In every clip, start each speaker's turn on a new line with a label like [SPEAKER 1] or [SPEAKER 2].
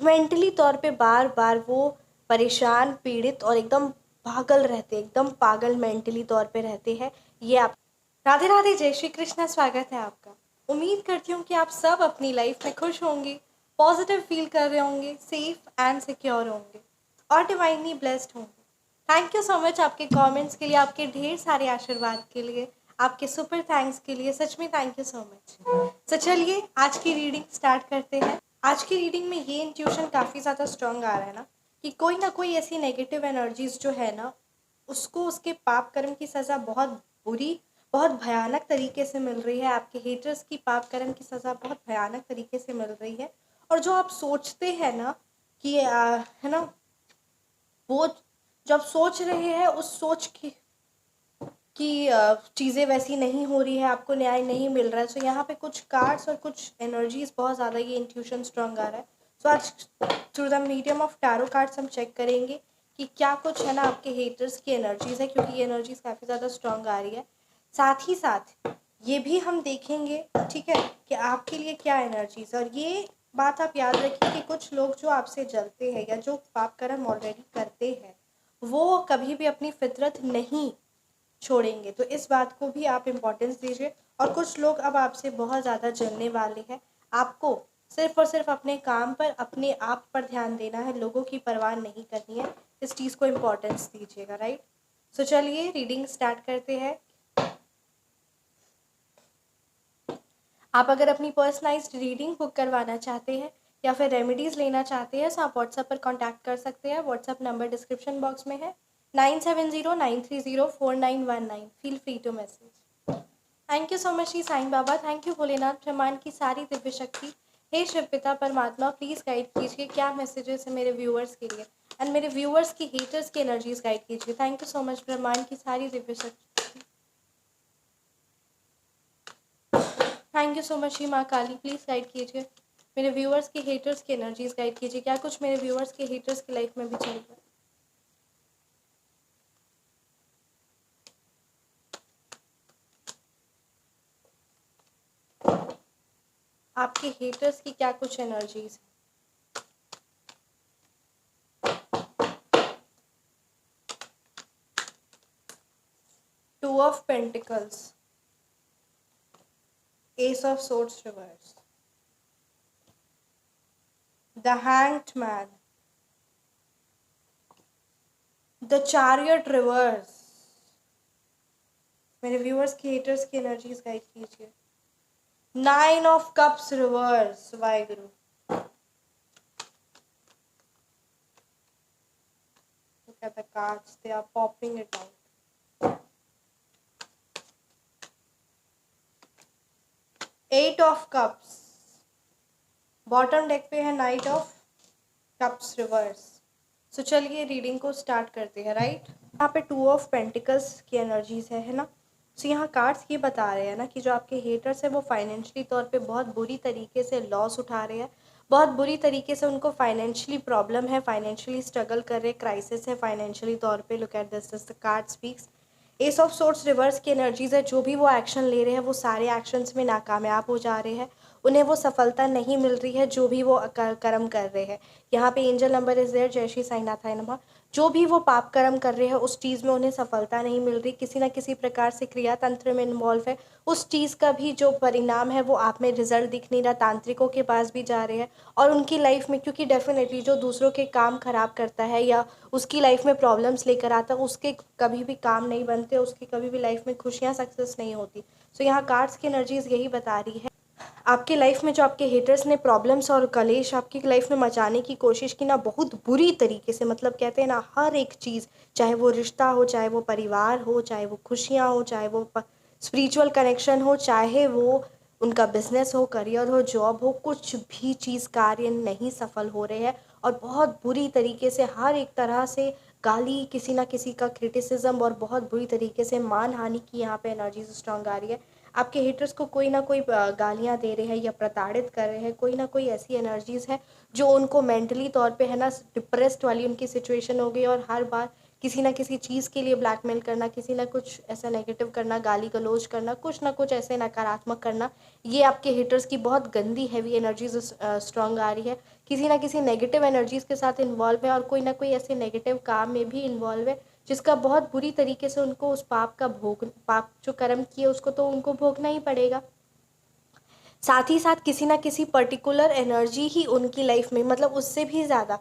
[SPEAKER 1] Mentally तौर पे बार बार वो परेशान, पीड़ित और एकदम पागल रहते, एकदम पागल मेंटली तौर पे रहते हैं। ये आप राधे राधे, जय श्री कृष्णा, स्वागत है आपका। उम्मीद करती हूँ कि आप सब अपनी लाइफ में खुश होंगे, पॉजिटिव फील कर रहे होंगे, सेफ एंड सिक्योर होंगे और डिवाइनली ब्लेस्ड होंगे। थैंक यू सो मच आपके कमेंट्स के लिए, आपके ढेर सारे आशीर्वाद के लिए, आपके सुपर थैंक्स के लिए। सच में थैंक यू सो मच। तो चलिए आज की रीडिंग स्टार्ट करते हैं। आज की रीडिंग में ये इंट्यूशन काफ़ी ज़्यादा स्ट्रांग आ रहा है ना कोई ऐसी नेगेटिव एनर्जीज जो है ना, उसको उसके पाप कर्म की सज़ा बहुत बुरी, बहुत भयानक तरीके से मिल रही है। आपके हेटर्स की पाप कर्म की सज़ा बहुत भयानक तरीके से मिल रही है। और जो आप सोचते हैं ना कि है ना, वो जब सोच रहे हैं उस सोच की चीज़ें वैसी नहीं हो रही है, आपको न्याय नहीं मिल रहा है। सो यहाँ पे कुछ कार्ड्स और कुछ एनर्जीज बहुत ज़्यादा ये इंट्यूशन स्ट्रांग आ रहा है। सो आज through the medium of tarot cards हम चेक करेंगे कि क्या कुछ है ना आपके हेटर्स की एनर्जीज है, क्योंकि ये एनर्जीज काफ़ी ज़्यादा स्ट्रांग आ रही है। साथ ही साथ ये भी हम देखेंगे, ठीक है, कि आपके लिए क्या एनर्जीज है। और ये बात आप याद रखिए कि कुछ लोग जो आपसे जलते हैं या जो पाप कर्म ऑलरेडी करते हैं, वो कभी भी अपनी फितरत नहीं छोड़ेंगे। तो इस बात को भी आप इम्पोर्टेंस दीजिए। और कुछ लोग अब आपसे बहुत ज़्यादा जलने वाले हैं। आपको सिर्फ और सिर्फ अपने काम पर, अपने आप पर ध्यान देना है, लोगों की परवाह नहीं करनी है। इस चीज़ को इम्पोर्टेंस दीजिएगा, राइट। सो चलिए रीडिंग स्टार्ट करते हैं। आप अगर अपनी पर्सनलाइज्ड रीडिंग बुक करवाना चाहते हैं या फिर रेमेडीज़ लेना चाहते हैं तो आप व्हाट्सएप पर कांटेक्ट कर सकते हैं। व्हाट्सएप नंबर डिस्क्रिप्शन बॉक्स में है, 9709304919। Feel free to message. Thank you so much Shri Sai Baba, thank you Bholenath, ब्रह्मांड की सारी दिव्य शक्ति, हे शिव पिता परमात्मा, प्लीज़ गाइड कीजिए क्या मैसेजेस है मेरे व्यूअर्स के लिए, एंड मेरे व्यूअर्स की हेटर्स की एनर्जीज गाइड कीजिए। थैंक यू सो मच ब्रह्मांड की सारी दिव्य शक्ति। Thank you so much Shri माँ काली, प्लीज़ गाइड कीजिए मेरे व्यूअर्स की हेटर्स की एनर्जीज गाइड कीजिए क्या कुछ मेरे व्यूअर्स के हेटर्स की लाइफ में भी चल रहा है। आपके हेटर्स की क्या कुछ एनर्जीज है। Two of pentacles, S of swords reverse, the hanged man, the chariot reverse. मेरे व्यूअर्स की हेटर्स की एनर्जीज गाइड कीजिए। 9 of cups reverse, Waheguru. Look at the cards, they are popping it out. 8 of cups, bottom deck पे है night of cups reverse. सो चलिए reading को start करते हैं, राइट। यहाँ पे 2 ऑफ पेंटिकल्स की एनर्जीज है ना। सो यहाँ कार्ड्स ये बता रहे हैं ना कि जो आपके हेटर्स है वो फाइनेंशियली तौर पे बहुत बुरी तरीके से लॉस उठा रहे हैं, बहुत बुरी तरीके से उनको फाइनेंशियली प्रॉब्लम है, फाइनेंशियली स्ट्रगल कर रहे, क्राइसिस है फाइनेंशियली तौर पे। Look at this, the card speaks. S of swords reverse की एनर्जीज है, जो भी वो एक्शन ले रहे हैं वो सारे एक्शंस में नाकामयाब हो जा रहे हैं, उन्हें वो सफलता नहीं मिल रही है जो भी वो कर्म कर रहे हैं। यहाँ पे एंजल नंबर इज देयर, जय श्री साईनाथाय नमः। जो भी वो पाप कर्म कर रहे हैं उस चीज़ में उन्हें सफलता नहीं मिल रही, किसी ना किसी प्रकार से क्रिया तंत्र में इन्वॉल्व है, उस चीज़ का भी जो परिणाम है वो आप में रिजल्ट दिख नहीं रहा। तांत्रिकों के पास भी जा रहे हैं और उनकी लाइफ में, क्योंकि डेफिनेटली जो दूसरों के काम खराब करता है या उसकी लाइफ में प्रॉब्लम्स लेकर आता है उसके कभी भी काम नहीं बनते, उसकी कभी भी लाइफ में खुशियाँ सक्सेस नहीं होती। सो यहाँ कार्ड्स की एनर्जीज यही बता रही है, आपके लाइफ में जो आपके हेटर्स ने प्रॉब्लम्स और कलेश आपकी लाइफ में मचाने की कोशिश की ना, बहुत बुरी तरीके से, मतलब कहते हैं ना हर एक चीज़, चाहे वो रिश्ता हो, चाहे वो परिवार हो, चाहे वो खुशियाँ हो, चाहे वो स्पिरिचुअल कनेक्शन हो, चाहे वो उनका बिजनेस हो, करियर हो, जॉब हो, कुछ भी चीज़ कार्य नहीं सफल हो रहे हैं। और बहुत बुरी तरीके से हर एक तरह से गाली, किसी ना किसी का क्रिटिसिज्म और बहुत बुरी तरीके से मान हानि की यहाँ पे एनर्जीज स्ट्रांग आ रही है। आपके हेटर्स को कोई ना कोई गालियाँ दे रहे हैं या प्रताड़ित कर रहे हैं, कोई ना कोई ऐसी एनर्जीज है जो उनको मेंटली तौर पे है ना डिप्रेस्ड वाली उनकी सिचुएशन हो गई। और हर बार किसी ना किसी चीज़ के लिए ब्लैकमेल करना, किसी ना कुछ ऐसा नेगेटिव करना, गाली गलौज करना, कुछ ना कुछ ऐसे नकारात्मक करना, ये आपके हेटर्स की बहुत गंदी हैवी एनर्जीज स्ट्रांग आ रही है किसी ना किसी नेगेटिव एनर्जीज़ के साथ इन्वॉल्व है और कोई ना कोई ऐसे नेगेटिव काम में भी इन्वॉल्व है जिसका बहुत बुरी तरीके से उनको उस पाप जो कर्म किए उसको तो उनको भोगना ही पड़ेगा। साथ ही साथ किसी ना किसी पर्टिकुलर एनर्जी ही उनकी लाइफ में, मतलब उससे भी ज़्यादा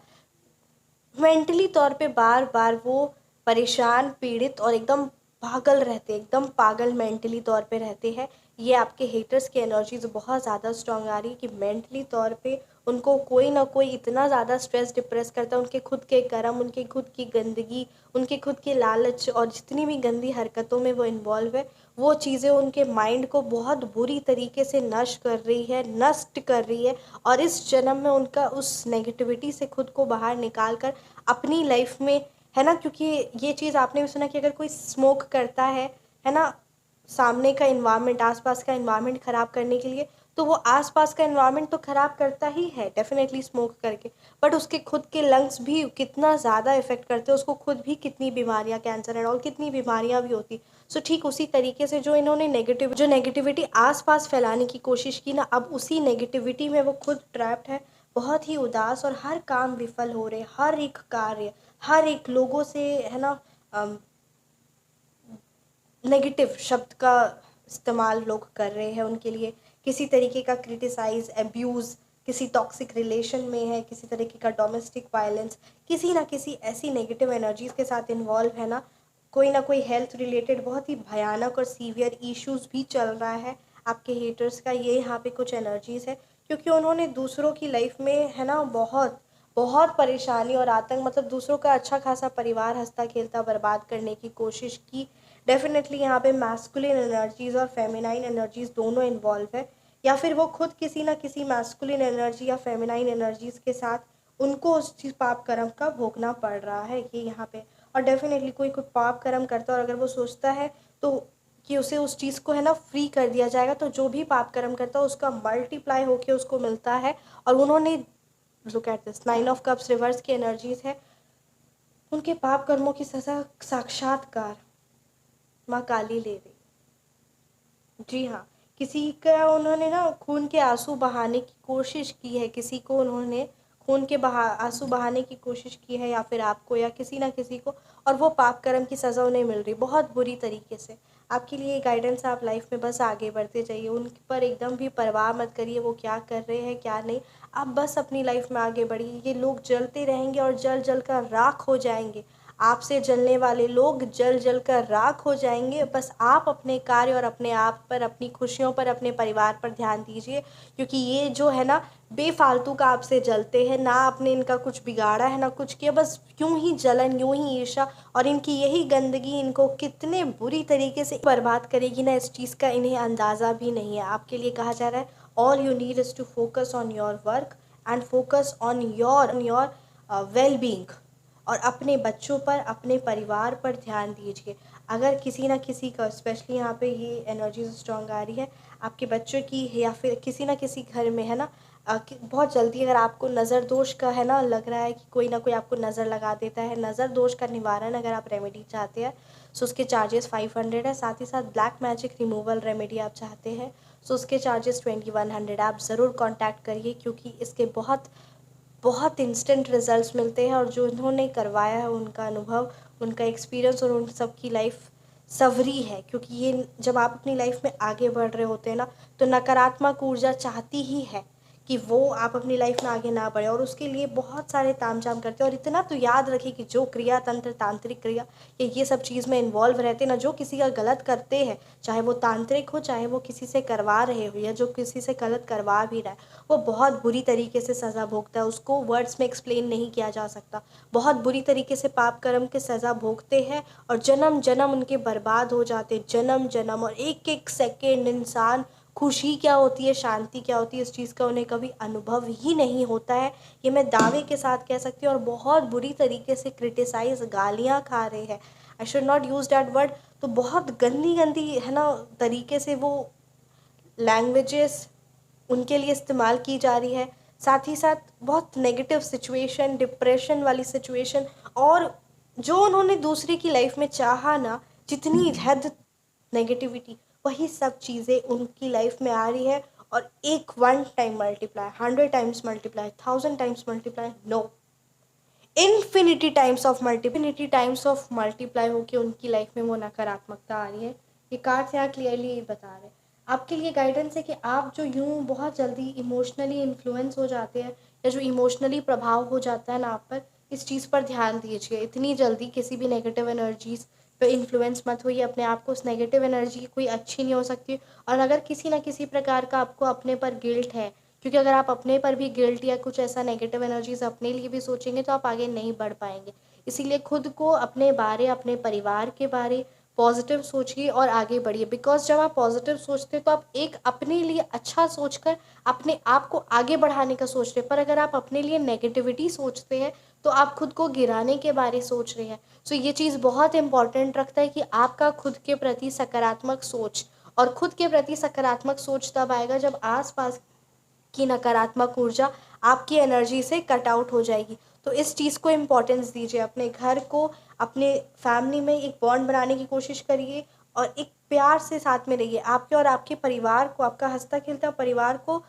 [SPEAKER 1] मेंटली तौर पे बार बार वो परेशान, पीड़ित और एकदम पागल रहते हैं, एकदम पागल मेंटली तौर पे रहते हैं। ये आपके हेटर्स की एनर्जीज बहुत ज़्यादा स्ट्रांग आ रही है कि मेंटली तौर पे उनको कोई ना कोई इतना ज़्यादा स्ट्रेस डिप्रेस करता है, उनके खुद के कर्म, उनकी खुद की गंदगी, उनके खुद के लालच और जितनी भी गंदी हरकतों में वो इन्वॉल्व है, वो चीज़ें उनके माइंड को बहुत बुरी तरीके से नष्ट कर रही है। और इस जन्म में उनका उस नेगेटिविटी से खुद को बाहर निकाल कर अपनी लाइफ में, है ना, क्योंकि ये चीज़ आपने भी सुना कि अगर कोई स्मोक करता है ना, सामने का इन्वायरमेंट, आसपास का इन्वायरमेंट ख़राब करने के लिए, तो वो आसपास का इन्वायरमेंट तो ख़राब करता ही है डेफिनेटली स्मोक करके, बट उसके खुद के लंग्स भी कितना ज़्यादा इफ़ेक्ट करते हैं, उसको खुद भी कितनी बीमारियां, कैंसर एंड ऑल कितनी बीमारियां भी होती। सो ठीक उसी तरीके से जो इन्होंने नेगेटिविटी आसपास फैलाने की कोशिश की ना, अब उसी नेगेटिविटी में वो खुद ट्रैप्ड है, बहुत ही उदास, और हर काम विफल हो रहे, हर एक कार्य, हर एक लोगों से, है ना, नेगेटिव शब्द का इस्तेमाल लोग कर रहे हैं उनके लिए, किसी तरीके का क्रिटिसाइज, अब्यूज़, किसी टॉक्सिक रिलेशन में है, किसी तरीके का डोमेस्टिक वायलेंस, किसी ना किसी ऐसी नेगेटिव एनर्जीज़ के साथ इन्वॉल्व है ना, कोई ना कोई हेल्थ रिलेटेड बहुत ही भयानक और सीवियर इश्यूज़ भी चल रहा है आपके हेटर्स का। ये यहाँ पे कुछ एनर्जीज़ है क्योंकि उन्होंने दूसरों की लाइफ में, है ना, बहुत बहुत परेशानी और आतंक, मतलब दूसरों का अच्छा खासा परिवार हंसता खेलता बर्बाद करने की कोशिश की। डेफिनेटली यहाँ पे मैस्कुलिन एनर्जीज़ और फेमिनाइन एनर्जीज़ दोनों इन्वॉल्व है, या फिर वो खुद किसी ना किसी मैस्कुलिन एनर्जी या फेमिनाइन एनर्जीज़ के साथ उनको उस चीज़ पाप कर्म का भोगना पड़ रहा है ये यहाँ पे। और डेफिनेटली कोई कोई पाप कर्म करता है और अगर वो सोचता है तो कि उसे उस चीज़ को, है ना, फ्री कर दिया जाएगा, तो जो भी पाप कर्म करता है उसका मल्टीप्लाई होके उसको मिलता है। और उन्होंने, look at this, 9 of cups reverse की एनर्जीज है, उनके पाप कर्मों की सजा साक्षात्कार माँ काली ले रही। जी हाँ, किसी का उन्होंने ना खून के आंसू बहाने की कोशिश की है, किसी को उन्होंने खून के आंसू बहाने की कोशिश की है, या फिर आपको या किसी ना किसी को, और वो पाप कर्म की सज़ा उन्हें मिल रही बहुत बुरी तरीके से। आपके लिए गाइडेंस, आप लाइफ में बस आगे बढ़ते जाइए, उन पर एकदम भी परवाह मत करिए वो क्या कर रहे हैं क्या नहीं, आप बस अपनी लाइफ में आगे बढ़िए। ये लोग जलते रहेंगे और जल जल कर राख हो जाएंगे, आपसे जलने वाले लोग जल जल कर राख हो जाएंगे। बस आप अपने कार्य और अपने आप पर, अपनी खुशियों पर, अपने परिवार पर ध्यान दीजिए, क्योंकि ये जो है ना बेफालतू का आपसे जलते हैं, ना आपने इनका कुछ बिगाड़ा है ना कुछ किया, बस यूं ही जलन, यूं ही ईर्ष्या, और इनकी यही गंदगी इनको कितने बुरी तरीके से बर्बाद करेगी ना, इस चीज़ का इन्हें अंदाज़ा भी नहीं है। आपके लिए कहा जा रहा है, all you need is to focus on your work and focus on your well being, और अपने बच्चों पर, अपने परिवार पर ध्यान दीजिए। अगर किसी ना किसी का, स्पेशली यहाँ पे ये एनर्जीज स्ट्रॉन्ग आ रही है आपके बच्चों की, या फिर किसी ना किसी घर में, है ना, बहुत जल्दी अगर आपको नज़र दोष का, है ना, लग रहा है कि कोई ना कोई आपको नज़र लगा देता है, नज़र दोष का निवारण अगर आप रेमेडी चाहते हैं सो उसके चार्जेस 500 है। साथ ही साथ ब्लैक मैजिक रिमूवल रेमेडी आप चाहते हैं सो उसके चार्जेस 2100। आप ज़रूर कॉन्टैक्ट करिए, क्योंकि इसके बहुत बहुत इंस्टेंट रिजल्ट्स मिलते हैं, और जो इन्होंने करवाया है उनका अनुभव, उनका एक्सपीरियंस और उन सब की लाइफ सवरी है। क्योंकि ये जब आप अपनी लाइफ में आगे बढ़ रहे होते हैं ना, तो नकारात्मक ऊर्जा चाहती ही है कि वो आप अपनी लाइफ में आगे ना बढ़े, और उसके लिए बहुत सारे तामझाम करते हैं। और इतना तो याद रखिए कि जो क्रिया तंत्र, तांत्रिक क्रिया, ये सब चीज़ में इन्वॉल्व रहते हैं ना, जो किसी का गलत करते हैं, चाहे वो तांत्रिक हो, चाहे वो किसी से करवा रहे हो, या जो किसी से गलत करवा भी रहा है, वो बहुत बुरी तरीके से सज़ा भोगता है। उसको वर्ड्स में एक्सप्लेन नहीं किया जा सकता। बहुत बुरी तरीके से पाप कर्म के सज़ा भोगते हैं, और जन्म जन्म उनके बर्बाद हो जाते, जन्म जन्म। और एक एक सेकेंड इंसान, खुशी क्या होती है, शांति क्या होती है, इस चीज़ का उन्हें कभी अनुभव ही नहीं होता है। ये मैं दावे के साथ कह सकती हूँ। और बहुत बुरी तरीके से क्रिटिसाइज, गालियाँ खा रहे हैं, I should not use that word, तो बहुत गंदी गंदी, है ना, तरीके से वो लैंग्वेजेस उनके लिए इस्तेमाल की जा रही है। साथ ही साथ बहुत नेगेटिव सिचुएशन, डिप्रेशन वाली सिचुएशन, और जो उन्होंने दूसरे की लाइफ में चाहा ना, जितनी हद नेगेटिविटी, वही सब चीज़ें उनकी लाइफ में आ रही है। और एक 1 time multiply, 100 times multiply, 1000 times multiply, no, infinity times of multiply होके उनकी लाइफ में वो नकारात्मकता आ रही है। ये कार्ड्स यहाँ क्लियरली ये बता रहे हैं। आपके लिए गाइडेंस है कि आप जो यूँ बहुत जल्दी इमोशनली इन्फ्लुएंस हो जाते हैं या जो इमोशनली प्रभाव हो जाता है ना आप पर, इस चीज़ पर ध्यान दीजिए। इतनी जल्दी किसी भी नेगेटिव एनर्जीज पे इन्फ्लुएंस मत होइए अपने आप को। उस नेगेटिव एनर्जी कोई अच्छी नहीं हो सकती। और अगर किसी ना किसी प्रकार का आपको अपने पर गिल्ट है, क्योंकि अगर आप अपने पर भी गिल्ट या कुछ ऐसा नेगेटिव एनर्जीज अपने लिए भी सोचेंगे तो आप आगे नहीं बढ़ पाएंगे। इसीलिए खुद को, अपने बारे, अपने परिवार के बारे पॉजिटिव सोचिए और आगे बढ़िए। बिकॉज जब आप पॉजिटिव सोचते हैं तो आप एक अपने लिए अच्छा सोचकर अपने आप को आगे बढ़ाने का सोच रहे हैं। पर अगर आप अपने लिए नेगेटिविटी सोचते हैं तो आप खुद को गिराने के बारे सोच रहे हैं। सो ये चीज़ बहुत इंपॉर्टेंट रखता है कि आपका खुद के प्रति सकारात्मक सोच, और खुद के प्रति सकारात्मक सोच तब आएगा जब आसपास की नकारात्मक ऊर्जा आपकी एनर्जी से कट आउट हो जाएगी। तो इस चीज़ को इम्पोर्टेंस दीजिए। अपने घर को, अपने फैमिली में एक बॉन्ड बनाने की कोशिश करिए और एक प्यार से साथ में रहिए। आपके और आपके परिवार को, आपका हंसता खेलता परिवार को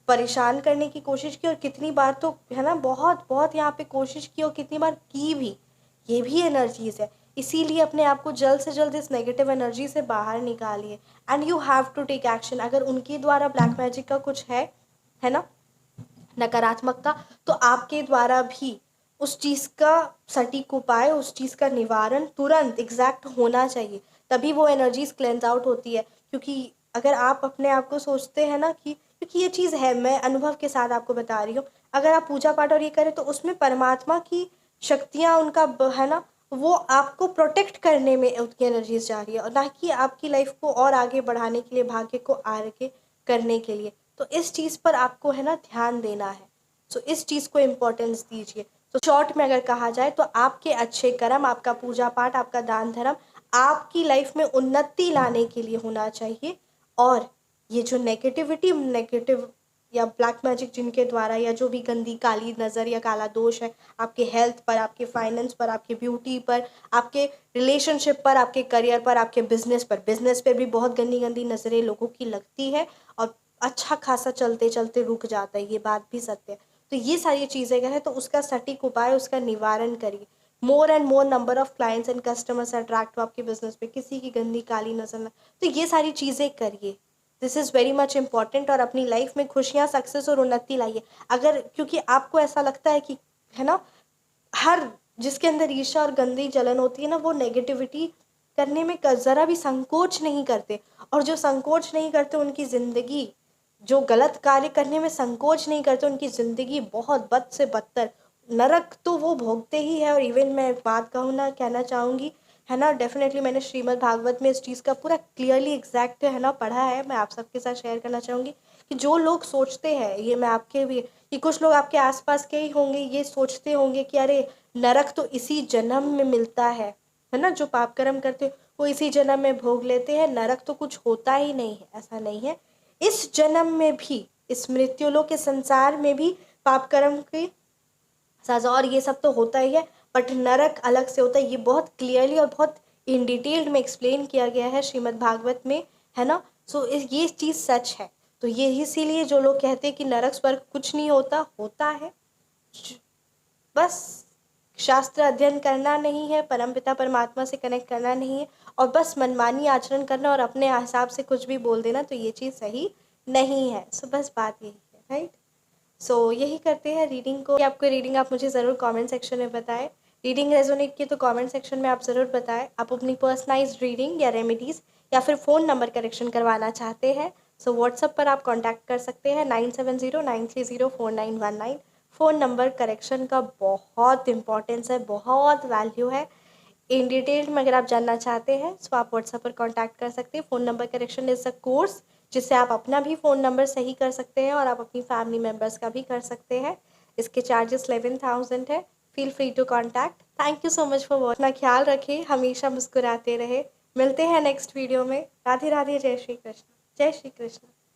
[SPEAKER 1] परेशान करने की कोशिश की, और कितनी बार तो है ना, बहुत बहुत यहाँ पे कोशिश की और कितनी बार की भी, ये भी एनर्जीज है। इसीलिए अपने आप को जल्द से जल्द इस नेगेटिव एनर्जी से बाहर निकालिए। And you have to take action. अगर उनके द्वारा ब्लैक मैजिक का कुछ है ना, नकारात्मकता, तो आपके द्वारा भी उस चीज़ का सटीक उपाय, उस चीज़ का निवारण तुरंत एग्जैक्ट होना चाहिए। तभी वो एनर्जीज क्लेंस आउट होती है। क्योंकि अगर आप अपने आप को सोचते हैं ना कि, क्योंकि ये चीज़ है, मैं अनुभव के साथ आपको बता रही हूँ, अगर आप पूजा पाठ और ये करें तो उसमें परमात्मा की शक्तियाँ, उनका है ना, वो आपको प्रोटेक्ट करने में उनकी एनर्जीज जा रही है, और ना कि आपकी लाइफ को और आगे बढ़ाने के लिए, भाग्य को आगे करने के लिए। तो इस चीज़ पर आपको है ना ध्यान देना है। सो इस चीज़ को इम्पोर्टेंस दीजिए। तो शॉर्ट में अगर कहा जाए तो आपके अच्छे कर्म, आपका पूजा पाठ, आपका दान धर्म आपकी लाइफ में उन्नति लाने के लिए होना चाहिए। और ये जो नेगेटिव या ब्लैक मैजिक जिनके द्वारा, या जो भी गंदी काली नज़र या काला दोष है आपके हेल्थ पर, आपके फाइनेंस पर, आपके ब्यूटी पर, आपके रिलेशनशिप पर, आपके करियर पर, आपके बिजनेस पर भी बहुत गंदी गंदी नज़रें लोगों की लगती है, और अच्छा खासा चलते चलते रुक जाता है, ये बात भी सत्य है। तो ये सारी चीज़ें अगर है तो उसका सटीक उपाय, उसका निवारण करिए। More and more number of clients and customers attract हो आपके बिजनेस पे, किसी की गंदी काली नजर ना, तो ये सारी चीज़ें करिए। This is very much important. और अपनी लाइफ में खुशियाँ, सक्सेस और उन्नति लाइए। अगर, क्योंकि आपको ऐसा लगता है कि है ना, हर जिसके अंदर ईर्ष्या और गंदी जलन होती है ना, वो नेगेटिविटी करने में ज़रा भी संकोच नहीं करते। और जो संकोच नहीं करते उनकी ज़िंदगी, जो गलत कार्य करने में संकोच नहीं करते, उनकी ज़िंदगी बहुत बद से बदतर, नरक तो वो भोगते ही है। और इवन मैं एक बात कहना चाहूँगी, है ना, डेफिनेटली मैंने श्रीमद् भागवत में इस चीज़ का पूरा क्लियरली एग्जैक्ट है ना पढ़ा है। मैं आप सबके साथ शेयर करना चाहूँगी कि जो लोग सोचते हैं, ये मैं आपके भी, कि कुछ लोग आपके आसपास के ही होंगे, ये सोचते होंगे कि अरे नरक तो इसी जन्म में मिलता है ना, जो पाप कर्म करते वो इसी जन्म में भोग लेते हैं, नरक तो कुछ होता ही नहीं है। ऐसा नहीं है। इस जन्म में भी, इस मृत्युलोक के संसार में भी पाप कर्म की सजा और ये सब तो होता ही है, बट नरक अलग से होता है। ये बहुत क्लियरली और बहुत इन डिटेल्ड में एक्सप्लेन किया गया है श्रीमद् भागवत में, है ना। सो ये चीज़ सच है। तो ये इसीलिए जो लोग कहते हैं कि नरक स्वर्ग कुछ नहीं होता, होता है। बस शास्त्र अध्ययन करना नहीं है, परमपिता परमात्मा से कनेक्ट करना नहीं है, और बस मनमानी आचरण करना और अपने हिसाब से कुछ भी बोल देना, तो ये चीज़ सही नहीं है। सो बस बात यही है, राइट। सो यही करते हैं रीडिंग को। आपको रीडिंग आप मुझे ज़रूर कमेंट सेक्शन में बताएं। रीडिंग रेजोनेट की तो कमेंट सेक्शन में आप ज़रूर बताएं। आप अपनी पर्सनलाइज्ड रीडिंग या रेमेडीज़ या फिर फ़ोन नंबर करेक्शन करवाना चाहते हैं, सो व्हाट्सएप पर आप कांटेक्ट कर सकते हैं 9709304919। फ़ोन नंबर करेक्शन का बहुत इंपॉर्टेंस है, बहुत वैल्यू है। इन डिटेल में अगर आप जानना चाहते हैं तो आप व्हाट्सएप पर कांटेक्ट कर सकते हैं। Phone number correction is a course जिससे आप अपना भी फ़ोन नंबर सही कर सकते हैं और आप अपनी फैमिली मेम्बर्स का भी कर सकते हैं। इसके चार्जेस 11,000 है। Feel free to contact. Thank you so much for watching. अपना ख्याल रखें, हमेशा मुस्कुराते रहे। मिलते हैं नेक्स्ट वीडियो में। राधे राधे, जय श्री कृष्ण, जय श्री कृष्ण।